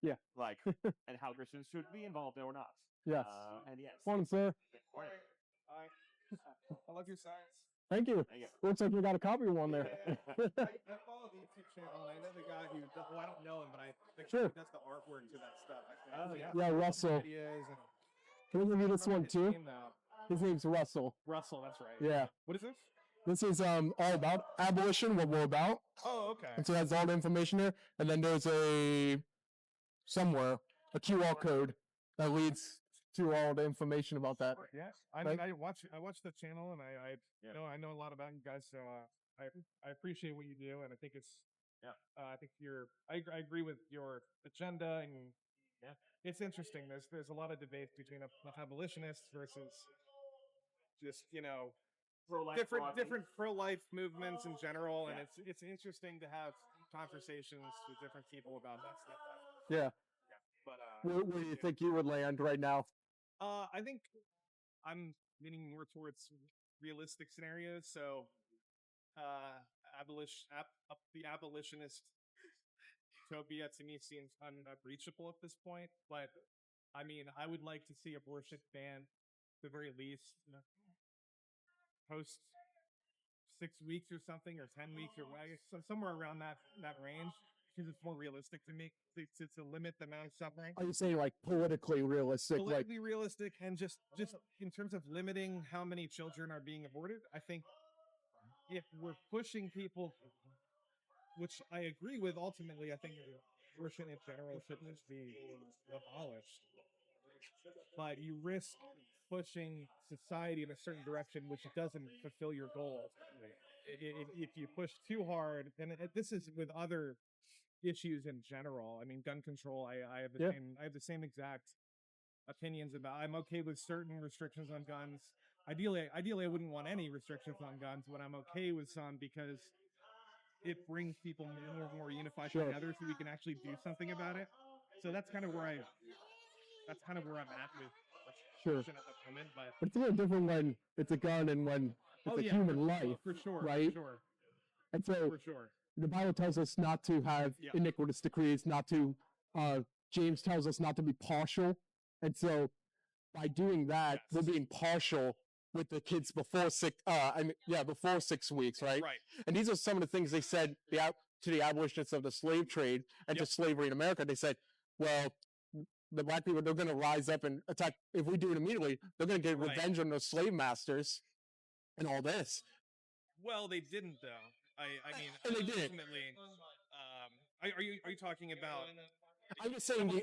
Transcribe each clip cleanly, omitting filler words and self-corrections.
Yeah. like, and how Christians should be involved or not. Yes. And yes. Morning, sir. Morning. I love your science. Thank you. Thank you. Looks like you got a copy of one there. I follow the YouTube channel, and I know the guy who does, well, I don't know him, but I think Sure. he does the artwork to that stuff. I think. Oh, yeah. Yeah, Russell. Videos and Can we give you this one his too? name now. His name's Russell. Russell, that's right. Yeah. What is this? This is all about abolition, what we're about. Oh, okay. And so it has all the information there. And then there's somewhere a QR code that leads to all the information about that. Yeah, I mean, I watch the channel, and I know a lot about you guys, so I appreciate what you do, and I think it's I think I agree with your agenda, and it's interesting. There's a lot of debate between abolitionists versus just different pro-life movements in general, and it's interesting to have conversations with different people about that stuff. Yeah. But Where do you think you would land right now? I think I'm leaning more towards realistic scenarios. So, the abolitionist utopia to me seems unreachable at this point. But I mean, I would like to see abortion banned, at the very least, post 6 weeks or something, or 10 weeks, or somewhere around that range, because it's more realistic to me to limit the amount of suffering. Are you saying like politically realistic? Politically realistic, and just in terms of limiting how many children are being aborted, I think if we're pushing people, which I agree with, ultimately, I think abortion in general shouldn't be abolished. But you risk pushing society in a certain direction which doesn't fulfill your goals. If you push too hard, and this is with other issues in general. I mean, gun control. I have the same exact opinions about. I'm okay with certain restrictions on guns. Ideally, I wouldn't want any restrictions on guns, but I'm okay with some because it brings people more unified together, so we can actually do something about it. So that's kind of where I'm at with restriction at the moment. But it's a little different when it's a gun and when it's a human life, for sure, right? For sure. And so for sure. The Bible tells us not to have iniquitous decrees, not to, James tells us not to be partial. And so by doing that, we're being partial with the kids before 6 weeks, right? Right. And these are some of the things they said to the abolitionists of the slave trade and to slavery in America. They said, well, the black people, they're going to rise up and attack. If we do it immediately, they're going to get revenge on their slave masters and all this. Well, they didn't, though. I mean, and they did. Ultimately, are you talking about? I'm just saying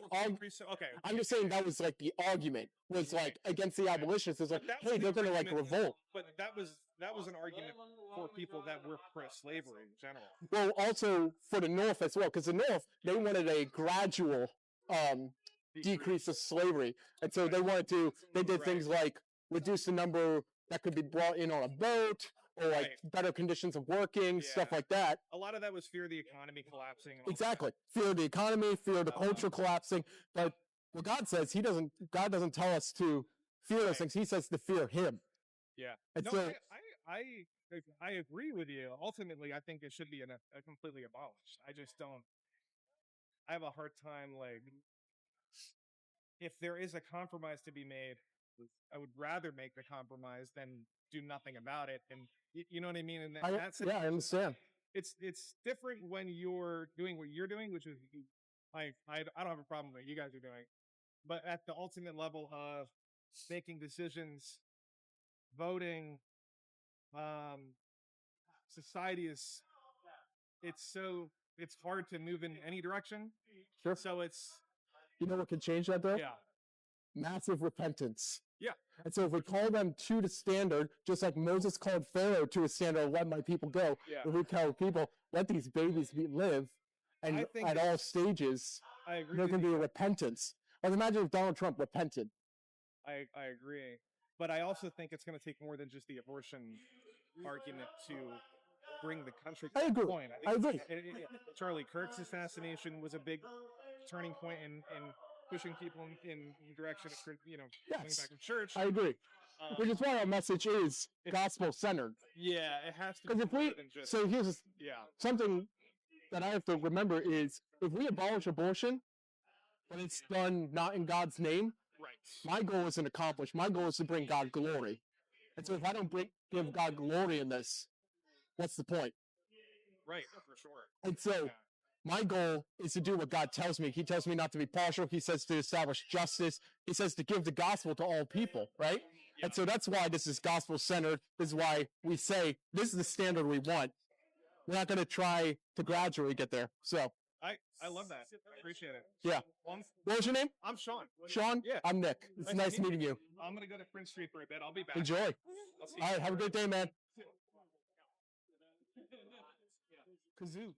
okay. I'm just saying that was like the argument was like against the abolitionists. It's like, hey, they're gonna like revolt. But that was an argument for people that were pro-slavery in general. Well, also for the North as well, because the North, they wanted a gradual decrease of slavery, and so they did things like reduce the number that could be brought in on a boat. Or like better conditions of working, stuff like that. A lot of that was fear of the economy collapsing. Exactly. Fear of the economy, fear of the culture collapsing. But what God says, God doesn't tell us to fear those things. He says to fear him. Yeah. And I agree with you. Ultimately, I think it should be completely abolished. I just don't. I have a hard time, like, if there is a compromise to be made, I would rather make the compromise than do nothing about it. And you know what I mean? And I understand. It's different when you're doing what you're doing, which is I don't have a problem with what you guys are doing, but at the ultimate level of making decisions, voting, society is it's hard to move in any direction. Sure. So it's what can change that though? Yeah. Massive repentance. Yeah. And so if we call them to the standard, just like Moses called Pharaoh to a standard, let my people go. If we tell people, let these babies live, and at all stages, there can be a repentance. Like imagine if Donald Trump repented. I agree. But I also think it's going to take more than just the abortion argument to bring the country to that point. I agree. Charlie Kirk's assassination was a big turning point in pushing people in the direction of, going back to church. I agree. Which is why our message is gospel-centered. Yeah, it has to. Because if we, so here's something that I have to remember is if we abolish abortion, but it's done not in God's name, Right. my goal isn't accomplished. My goal is to bring God glory. And so if I don't give God glory in this, what's the point? Right, for sure. And so my goal is to do what God tells me. He tells me not to be partial. He says to establish justice. He says to give the gospel to all people, right? And so that's why this is gospel centered. This is why we say this is the standard we want. We're not going to try to gradually get there. So I love that. I appreciate it. yeah. Well, What was your name? I'm Sean. Sean? Yeah. I'm Nick. It's nice meeting you. I'm gonna go to Prince Street for a bit. I'll be back. Enjoy. I'll see you. All right. Have a great day, man. Kazoo.